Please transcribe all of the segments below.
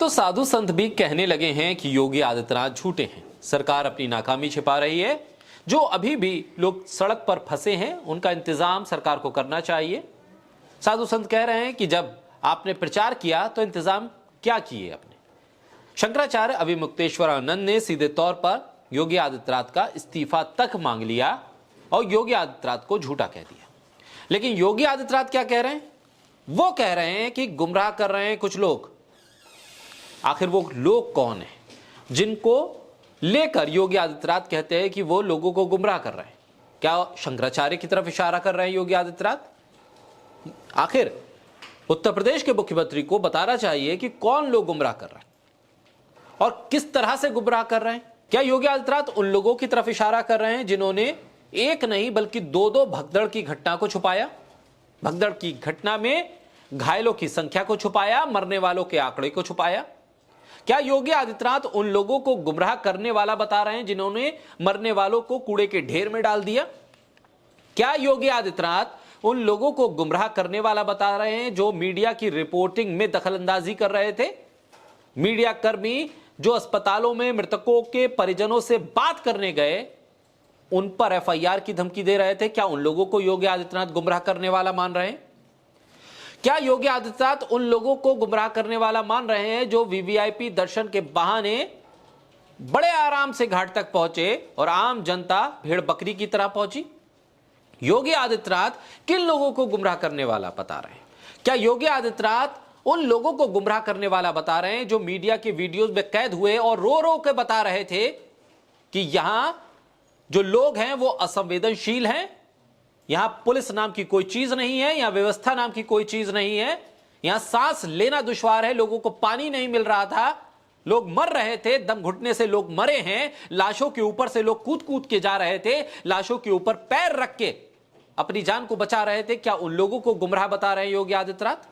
अब तो साधु संत भी कहने लगे हैं कि योगी आदित्यनाथ झूठे हैं, सरकार अपनी नाकामी छिपा रही है। जो अभी भी लोग सड़क पर फंसे हैं उनका इंतजाम सरकार को करना चाहिए। साधु संत कह रहे हैं कि जब आपने प्रचार किया तो इंतजाम क्या किए आपने। शंकराचार्य अभिमुक्तेश्वरानंद ने सीधे तौर पर योगी आदित्यनाथ का इस्तीफा तक मांग लिया और योगी आदित्यनाथ को झूठा कह दिया। लेकिन योगी आदित्यनाथ क्या कह रहे हैं? वो कह रहे हैं कि गुमराह कर रहे हैं कुछ लोग। आखिर वो लोग कौन हैं जिनको लेकर योगी आदित्यनाथ कहते हैं कि वो लोगों को गुमराह कर रहे हैं? क्या शंकराचार्य की तरफ इशारा कर रहे हैं योगी आदित्यनाथ? आखिर उत्तर प्रदेश के मुख्यमंत्री को बताना चाहिए कि कौन लोग गुमराह कर रहे हैं और किस तरह से गुमराह कर रहे हैं। क्या योगी आदित्यनाथ उन लोगों की तरफ इशारा कर रहे हैं जिन्होंने एक नहीं बल्कि दो भगदड़ की घटना को छुपाया? भगदड़ की घटना में घायलों की संख्या को छुपाया, मरने वालों के आंकड़े को छुपाया। क्या योगी आदित्यनाथ उन लोगों को गुमराह करने वाला बता रहे हैं जिन्होंने मरने वालों को कूड़े के ढेर में डाल दिया? क्या योगी आदित्यनाथ उन लोगों को गुमराह करने वाला बता रहे हैं जो मीडिया की रिपोर्टिंग में दखलंदाजी कर रहे थे? मीडिया कर्मी जो अस्पतालों में मृतकों के परिजनों से बात करने गए, उन पर एफआईआर की धमकी दे रहे थे, क्या उन लोगों को योगी आदित्यनाथ गुमराह करने वाला मान रहे हैं? क्या योगी आदित्यनाथ उन लोगों को गुमराह करने वाला मान रहे हैं जो वीवीआईपी दर्शन के बहाने बड़े आराम से घाट तक पहुंचे और आम जनता भेड़ बकरी की तरह पहुंची? योगी आदित्यनाथ किन लोगों को गुमराह करने वाला बता रहे हैं? क्या योगी आदित्यनाथ उन लोगों को गुमराह करने वाला बता रहे हैं जो मीडिया के वीडियोस में कैद हुए और रो रो के बता रहे थे कि यहां जो लोग हैं वो असंवेदनशील हैं, यहां पुलिस नाम की कोई चीज नहीं है, यहां व्यवस्था नाम की कोई चीज नहीं है, यहां सांस लेना दुश्वार है, लोगों को पानी नहीं मिल रहा था, लोग मर रहे थे, दम घुटने से लोग मरे हैं, लाशों के ऊपर से लोग कूद कूद के जा रहे थे, लाशों के ऊपर पैर रख के अपनी जान को बचा रहे थे। क्या उन लोगों को गुमराह बता रहे हैं योगी आदित्यनाथ?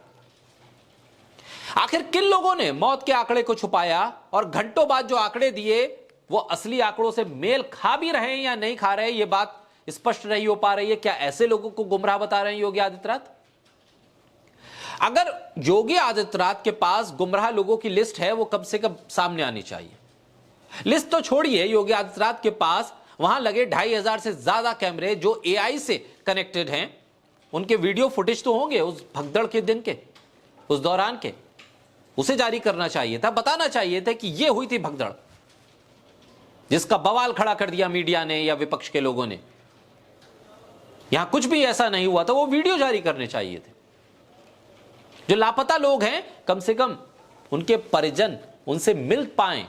आखिर किन लोगों ने मौत के आंकड़े को छुपाया और घंटों बाद जो आंकड़े दिए वो असली आंकड़ों से मेल खा भी रहे हैं या नहीं खा रहे हैं, ये बात स्पष्ट नहीं हो पा रही है। क्या ऐसे लोगों को गुमराह बता रहे हैं योगी आदित्यनाथ? अगर योगी आदित्यनाथ के पास गुमराह लोगों की लिस्ट है वो कम से कम सामने आनी चाहिए। लिस्ट तो छोड़िए, योगी आदित्यनाथ के पास वहां लगे 2500 से ज्यादा कैमरे जो एआई से कनेक्टेड हैं, उनके वीडियो फुटेज तो होंगे उस भगदड़ के दिन के, उस दौरान के। उसे जारी करना चाहिए था, बताना चाहिए था कि यह हुई थी भगदड़ जिसका बवाल खड़ा कर दिया मीडिया ने या विपक्ष के लोगों ने। यहां कुछ भी ऐसा नहीं हुआ था, वो वीडियो जारी करने चाहिए थे। जो लापता लोग हैं कम से कम उनके परिजन उनसे मिल पाए,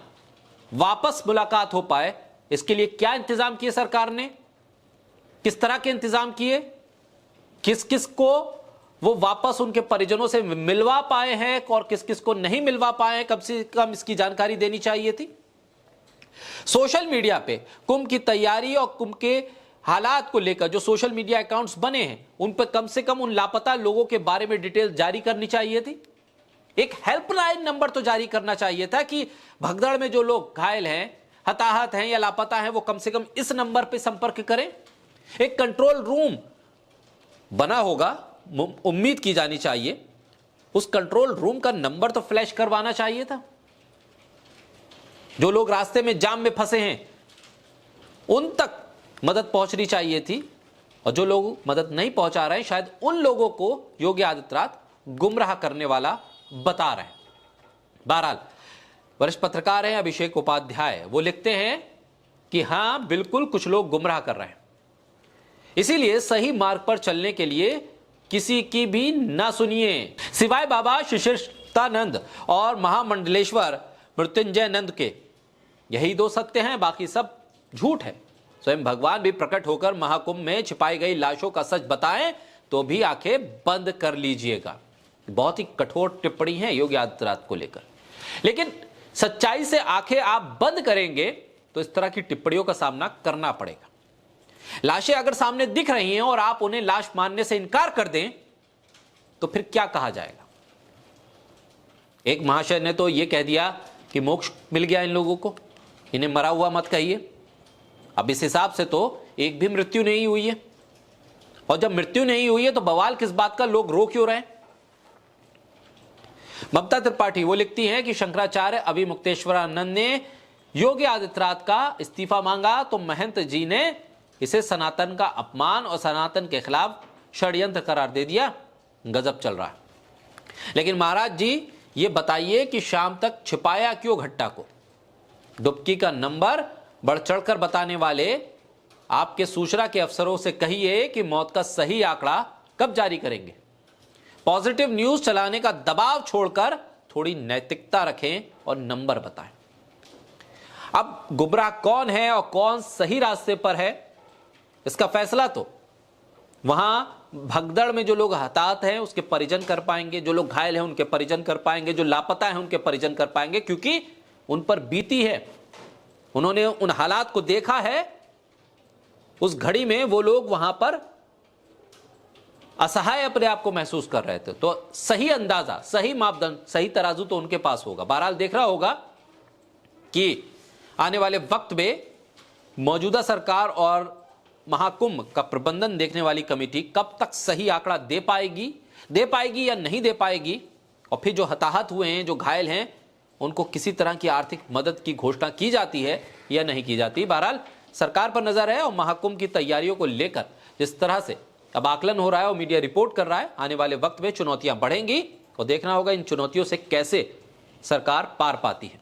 वापस मुलाकात हो पाए। इसके लिए क्या इंतजाम किए सरकार ने? किस तरह के इंतजाम किए? किस किस को वो वापस उनके परिजनों से मिलवा पाए हैं और किस किस को नहीं मिलवा पाए हैं, कम से कम इसकी जानकारी देनी चाहिए थी। सोशल मीडिया पे कुंभ की तैयारी और कुंभ के हालात को लेकर जो सोशल मीडिया अकाउंट्स बने हैं उन पर कम से कम उन लापता लोगों के बारे में डिटेल जारी करनी चाहिए थी। एक हेल्पलाइन नंबर तो जारी करना चाहिए था कि भगदड़ में जो लोग घायल हैं, हताहत हैं या लापता हैं, वो कम से कम इस नंबर पे संपर्क करें। एक कंट्रोल रूम बना होगा, उम्मीद की जानी चाहिए। उस कंट्रोल रूम का नंबर तो फ्लैश करवाना चाहिए था। जो लोग रास्ते में जाम में फंसे हैं उन तक मदद पहुंचनी चाहिए थी, और जो लोग मदद नहीं पहुंचा रहे हैं शायद उन लोगों को योगी आदित्यनाथ गुमराह करने वाला बता रहे हैं। बहरहाल वरिष्ठ पत्रकार हैं अभिषेक उपाध्याय, वो लिखते हैं कि हां बिल्कुल कुछ लोग गुमराह कर रहे हैं, इसीलिए सही मार्ग पर चलने के लिए किसी की भी ना सुनिए। सिवाय बाबा शिशिष्टानंद और महामंडलेश्वर मृत्युंजयनंद के यही दो सत्य हैं, बाकी सब झूठ है। स्वयं भगवान भी प्रकट होकर महाकुंभ में छिपाई गई लाशों का सच बताएं तो भी आंखें बंद कर लीजिएगा। बहुत ही कठोर टिप्पणी है योगी आदित्यनाथ को लेकर, लेकिन सच्चाई से आंखें आप बंद करेंगे तो इस तरह की टिप्पणियों का सामना करना पड़ेगा। लाशें अगर सामने दिख रही हैं और आप उन्हें लाश मानने से इनकार कर दें तो फिर क्या कहा जाएगा? एक महाशय ने तो यह कह दिया कि मोक्ष मिल गया इन लोगों को, इन्हें मरा हुआ मत कहिए। अब इस हिसाब से तो एक भी मृत्यु नहीं हुई है, और जब मृत्यु नहीं हुई है तो बवाल किस बात का, लोग रो क्यों रहे हैं? ममता त्रिपाठी वो लिखती हैं कि शंकराचार्य अभी मुक्तेश्वरानंद ने योगी आदित्यनाथ का इस्तीफा मांगा तो महंत जी ने इसे सनातन का अपमान और सनातन के खिलाफ षड्यंत्र करार दे दिया। गजब चल रहा है। लेकिन महाराज जी ये बताइए कि शाम तक छिपाया क्यों घटना को? डुबकी का नंबर बढ़ चढ़कर बताने वाले आपके सूचना के अफसरों से कहिए कि मौत का सही आंकड़ा कब जारी करेंगे। पॉजिटिव न्यूज चलाने का दबाव छोड़कर थोड़ी नैतिकता रखें और नंबर बताएं। अब गुमराह कौन है और कौन सही रास्ते पर है, इसका फैसला तो वहां भगदड़ में जो लोग हताहत हैं उसके परिजन कर पाएंगे, जो लोग घायल हैं उनके परिजन कर पाएंगे, जो लापता हैं उनके परिजन कर पाएंगे, क्योंकि उन पर बीती है, उन्होंने उन हालात को देखा है। उस घड़ी में वो लोग वहां पर असहाय अपने आप को महसूस कर रहे थे। तो सही अंदाजा, सही मापदंड, सही तराजू तो उनके पास होगा। बहरहाल देख रहा होगा कि आने वाले वक्त में मौजूदा सरकार और महाकुंभ का प्रबंधन देखने वाली कमेटी कब तक सही आंकड़ा दे पाएगी या नहीं दे पाएगी, और फिर जो हताहत हुए हैं, जो घायल हैं, उनको किसी तरह की आर्थिक मदद की घोषणा की जाती है या नहीं की जाती। बहरहाल सरकार पर नजर है और महाकुंभ की तैयारियों को लेकर जिस तरह से अब आकलन हो रहा है और मीडिया रिपोर्ट कर रहा है, आने वाले वक्त में चुनौतियां बढ़ेंगी और देखना होगा इन चुनौतियों से कैसे सरकार पार पाती है।